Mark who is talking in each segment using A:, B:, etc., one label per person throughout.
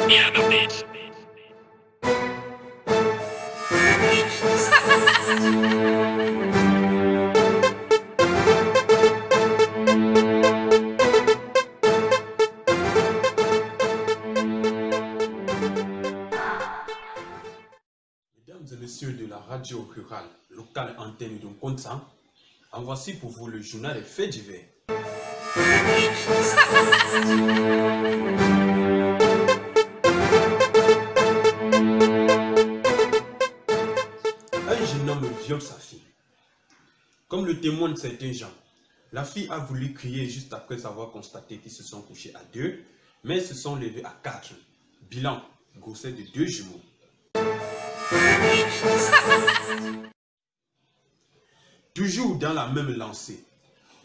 A: Mesdames et messieurs de la radio rurale locale antenne de Nkonsa, en voici pour vous le journal des faits divers. Un jeune homme viole sa fille. Comme le témoignent certains gens, la fille a voulu crier juste après avoir constaté qu'ils se sont couchés à 2, mais se sont levés à 4. Bilan, grossesse de 2 jumeaux. Toujours dans la même lancée,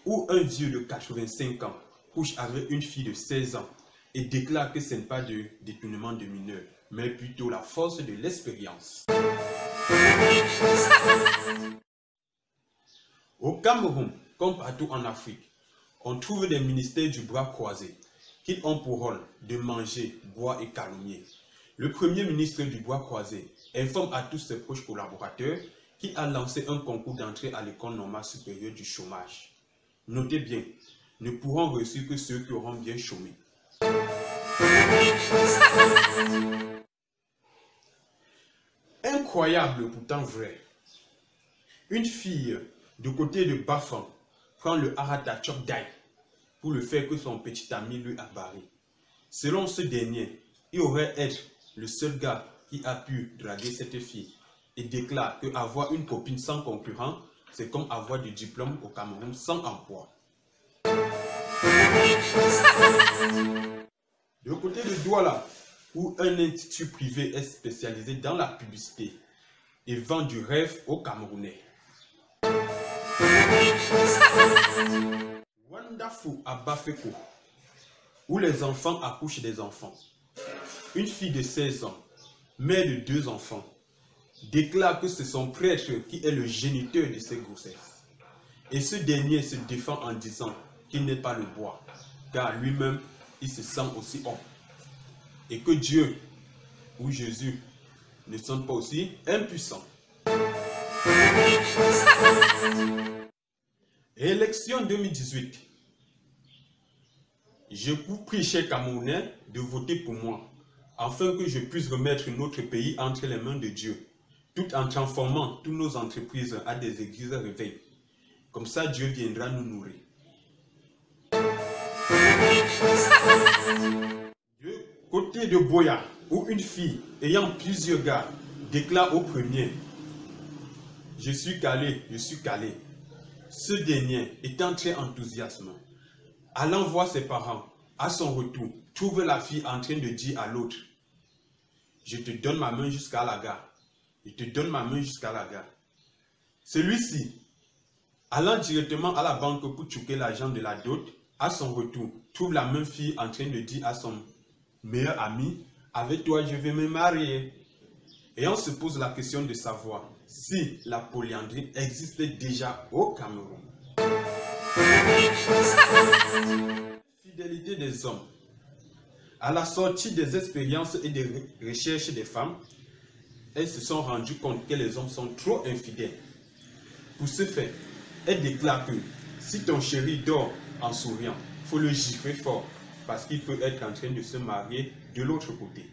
A: où un vieux de 85 ans couche avec une fille de 16 ans et déclare que ce n'est pas de détournement de mineurs, mais plutôt la force de l'expérience. Au Cameroun, comme partout en Afrique, on trouve des ministères du bras croisé qui ont pour rôle de manger, boire et calomnier. Le premier ministre du bras croisé informe à tous ses proches collaborateurs qu'il a lancé un concours d'entrée à l'école normale supérieure du chômage. Notez bien, ne pourront reçu que ceux qui auront bien chômé. Incroyable pourtant vrai. Une fille du côté de Bafan prend le Arata Chokdai pour le faire que son petit ami lui a barré. Selon ce dernier, il aurait être le seul gars qui a pu draguer cette fille et déclare que avoir une copine sans concurrent, c'est comme avoir du diplôme au Cameroun sans emploi. De côté de Douala, où un institut privé est spécialisé dans la publicité et vend du rêve aux Camerounais. Wonderful à Bafeko, où les enfants accouchent des enfants. Une fille de 16 ans, mère de 2 enfants, déclare que c'est son prêtre qui est le géniteur de ses grossesses. Et ce dernier se défend en disant qu'il n'est pas le bois, car lui-même, il se sent aussi homme. Et que Dieu ou Jésus ne sont pas aussi impuissants. Élection 2018. Je vous prie, chers Camerounais, de voter pour moi, afin que je puisse remettre notre pays entre les mains de Dieu, tout en transformant toutes nos entreprises à des églises réveillées. Comme ça, Dieu viendra nous nourrir. Du côté de Boya, où une fille ayant plusieurs gars déclare au premier « Je suis calé, je suis calé ». Ce dernier, étant très enthousiaste, allant voir ses parents, à son retour, trouve la fille en train de dire à l'autre « Je te donne ma main jusqu'à la gare. Je te donne ma main jusqu'à la gare. » Celui-ci, allant directement à la banque pour choquer l'argent de la dot, à son retour, trouve la même fille en train de dire à son meilleur ami « Avec toi, je vais me marier. » Et on se pose la question de savoir si la polyandrie existe déjà au Cameroun. Fidélité des hommes. À la sortie des expériences et des recherches des femmes, elles se sont rendues compte que les hommes sont trop infidèles. Pour ce fait, elles déclarent que si ton chéri dort en souriant, il faut le gifler fort parce qu'il peut être en train de se marier de l'autre côté.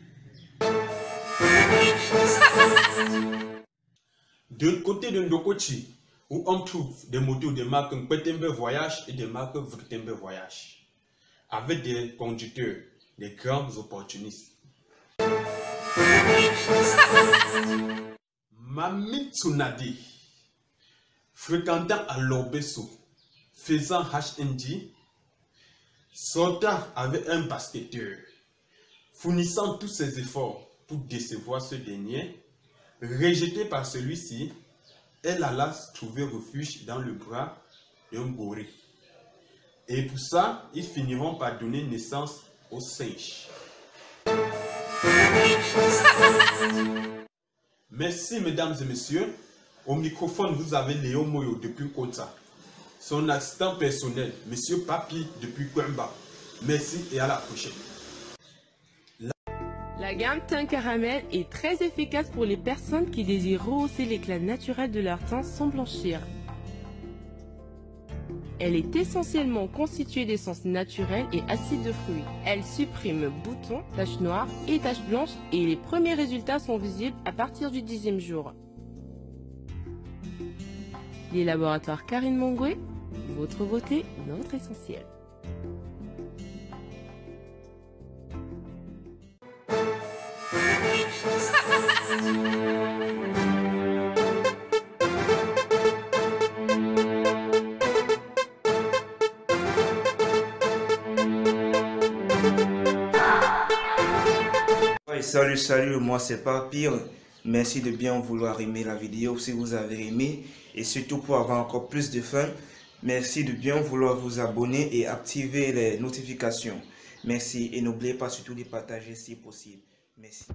A: De côté de Ndokochi, où on trouve des motos de marque Mpetembe Voyage et des marques Vrtembe Voyage, avec des conducteurs, des grands opportunistes. Mami Tsunadi, fréquentant à Lorbesso, faisant HND, sortant avec un basketteur, fournissant tous ses efforts pour décevoir ce dernier, rejeté par celui-ci, elle alla trouver refuge dans le bras d'un gorille. Et pour ça, ils finiront par donner naissance aux singes. Merci mesdames et messieurs. Au microphone, vous avez Léo Moyo depuis Nkonsa. Son assistant personnel, monsieur Papi depuis Kwemba. Merci et à la prochaine.
B: La gamme teint caramel est très efficace pour les personnes qui désirent rehausser l'éclat naturel de leur teint sans blanchir. Elle est essentiellement constituée d'essence naturelle et acide de fruits. Elle supprime boutons, taches noires et taches blanches et les premiers résultats sont visibles à partir du 10e jour. Les laboratoires Karine Mongoué, votre beauté, notre essentiel.
C: Salut, moi c'est pas pire. Merci de bien vouloir aimer la vidéo si vous avez aimé et surtout pour avoir encore plus de fun. Merci de bien vouloir vous abonner et activer les notifications. Merci et n'oubliez pas surtout de partager si possible. Merci.